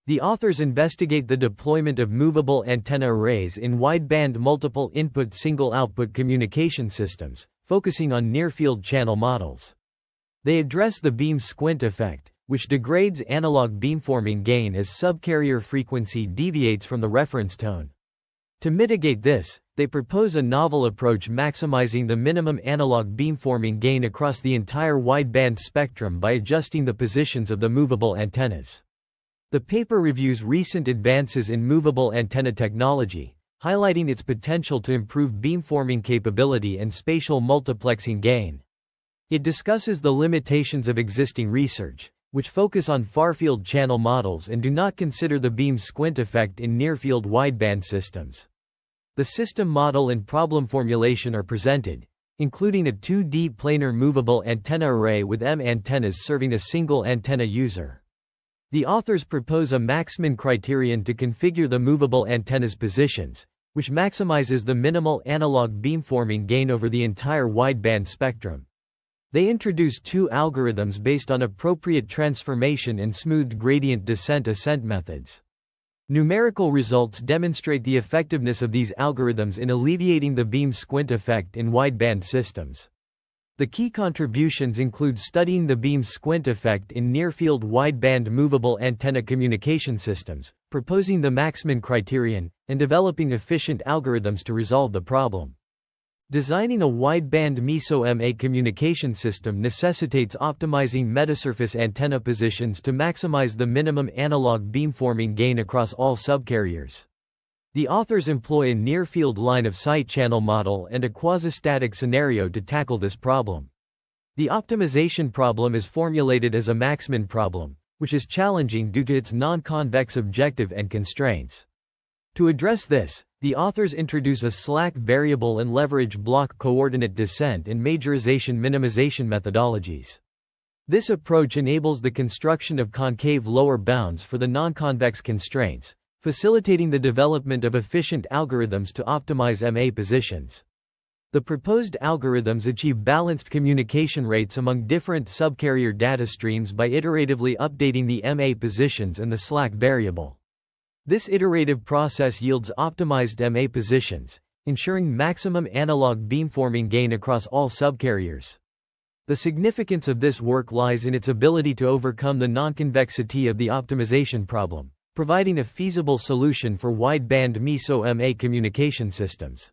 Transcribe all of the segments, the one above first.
The authors investigate the deployment of movable antenna arrays in wideband multiple input single output communication systems, focusing on near-field channel models. They address the beam squint effect, which degrades analog beamforming gain as subcarrier frequency deviates from the reference tone. To mitigate this, they propose a novel approach maximizing the minimum analog beamforming gain across the entire wideband spectrum by adjusting the positions of the movable antennas. The paper reviews recent advances in movable antenna technology, highlighting its potential to improve beamforming capability and spatial multiplexing gain. It discusses the limitations of existing research, which focus on far-field channel models and do not consider the beam squint effect in near-field wideband systems. The system model and problem formulation are presented, including a 2D planar movable antenna array with M antennas serving a single antenna user. The authors propose a Maxmin criterion to configure the movable antenna's positions, which maximizes the minimal analog beamforming gain over the entire wideband spectrum. They introduce two algorithms based on appropriate transformation and smoothed gradient-descent-ascent methods. Numerical results demonstrate the effectiveness of these algorithms in alleviating the beam squint effect in wideband systems. The key contributions include studying the beam squint effect in near-field wideband movable antenna communication systems, proposing the Maxmin criterion, and developing efficient algorithms to resolve the problem. Designing a wideband MISO-MA communication system necessitates optimizing metasurface antenna positions to maximize the minimum analog beamforming gain across all subcarriers. The authors employ a near-field line-of-sight channel model and a quasi-static scenario to tackle this problem. The optimization problem is formulated as a Maxmin problem, which is challenging due to its non-convex objective and constraints. To address this, the authors introduce a slack variable and leverage block coordinate descent and majorization-minimization methodologies. This approach enables the construction of concave lower bounds for the non-convex constraints, facilitating the development of efficient algorithms to optimize MA positions. The proposed algorithms achieve balanced communication rates among different subcarrier data streams by iteratively updating the MA positions and the slack variable. This iterative process yields optimized MA positions, ensuring maximum analog beamforming gain across all subcarriers. The significance of this work lies in its ability to overcome the non-convexity of the optimization problem, providing a feasible solution for wideband MISO-MA communication systems.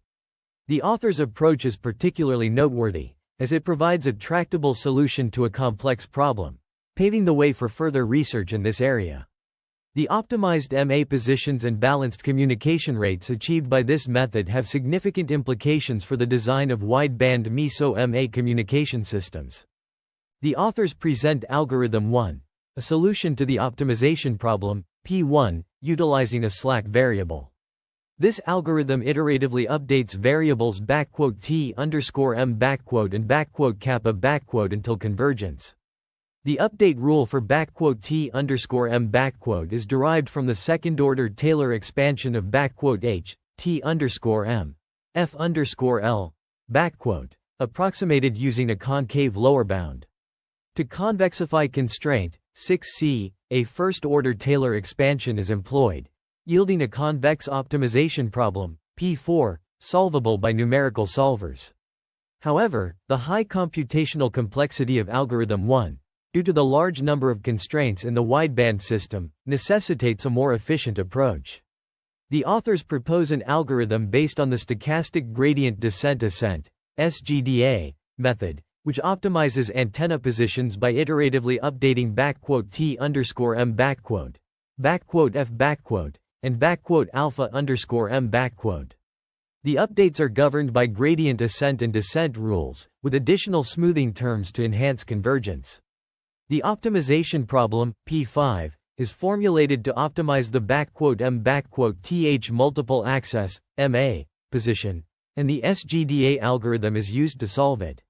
The author's approach is particularly noteworthy, as it provides a tractable solution to a complex problem, paving the way for further research in this area. The optimized MA positions and balanced communication rates achieved by this method have significant implications for the design of wideband MISO-MA communication systems. The authors present Algorithm 1, a solution to the optimization problem, P1, utilizing a slack variable. This algorithm iteratively updates variables "t_m" and "kappa" until convergence. The update rule for "t_m" is derived from the second-order Taylor expansion of "h, t_m, f_l", approximated using a concave lower bound. To convexify constraint 6c, a first-order Taylor expansion is employed, yielding a convex optimization problem, P4, solvable by numerical solvers. However, the high computational complexity of Algorithm 1, due to the large number of constraints in the wideband system, necessitates a more efficient approach. The authors propose an algorithm based on the stochastic gradient descent-ascent (SGDA) method, which optimizes antenna positions by iteratively updating "t_m", "f", and "alpha_m". The updates are governed by gradient ascent and descent rules, with additional smoothing terms to enhance convergence. The optimization problem, P5, is formulated to optimize the "m_th" multiple access (MA) position, and the SGDA algorithm is used to solve it.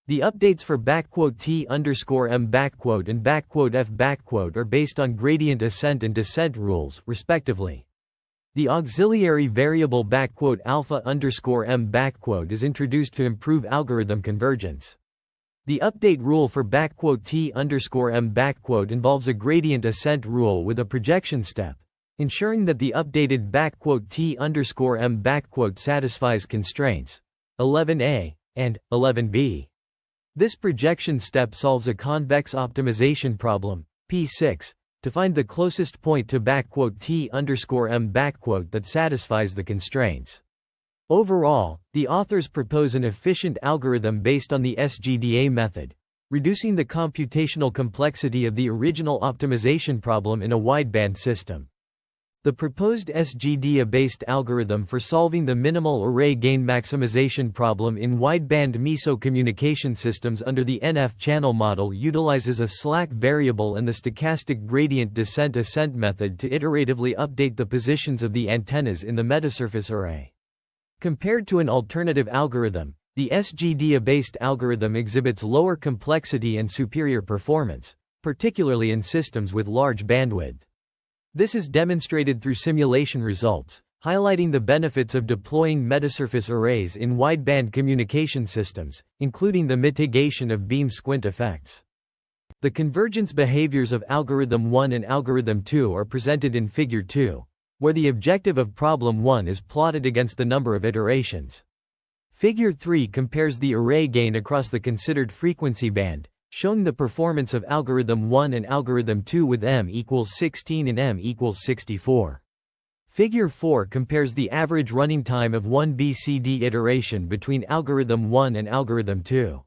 The updates for "t_m" and "f" are based on gradient ascent and descent rules, respectively. The auxiliary variable "alpha_m" is introduced to improve algorithm convergence. The update rule for T_m involves a gradient ascent rule with a projection step, ensuring that the updated T_m satisfies constraints 11a and 11b. This projection step solves a convex optimization problem, P6, to find the closest point to T_m that satisfies the constraints. Overall, the authors propose an efficient algorithm based on the SGDA method, reducing the computational complexity of the original optimization problem in a wideband system. The proposed SGDA-based algorithm for solving the minimal array gain maximization problem in wideband MISO communication systems under the NF channel model utilizes a slack variable and the stochastic gradient-descent-ascent method to iteratively update the positions of the antennas in the metasurface array. Compared to an alternative algorithm, the SGDA-based algorithm exhibits lower complexity and superior performance, particularly in systems with large bandwidth. This is demonstrated through simulation results, highlighting the benefits of deploying metasurface arrays in wideband communication systems, including the mitigation of beam squint effects. The convergence behaviors of algorithm 1 and algorithm 2 are presented in Figure 2, where the objective of problem 1 is plotted against the number of iterations. Figure 3 compares the array gain across the considered frequency band, showing the performance of algorithm 1 and algorithm 2 with m equals 16 and m equals 64. Figure 4 compares the average running time of one BCD iteration between algorithm 1 and algorithm 2.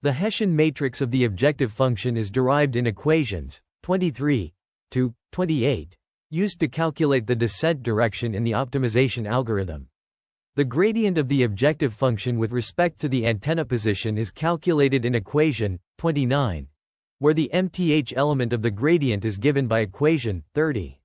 The Hessian matrix of the objective function is derived in equations 23 to 28, used to calculate the descent direction in the optimization algorithm. The gradient of the objective function with respect to the antenna position is calculated in equation 29, where the mth element of the gradient is given by equation 30.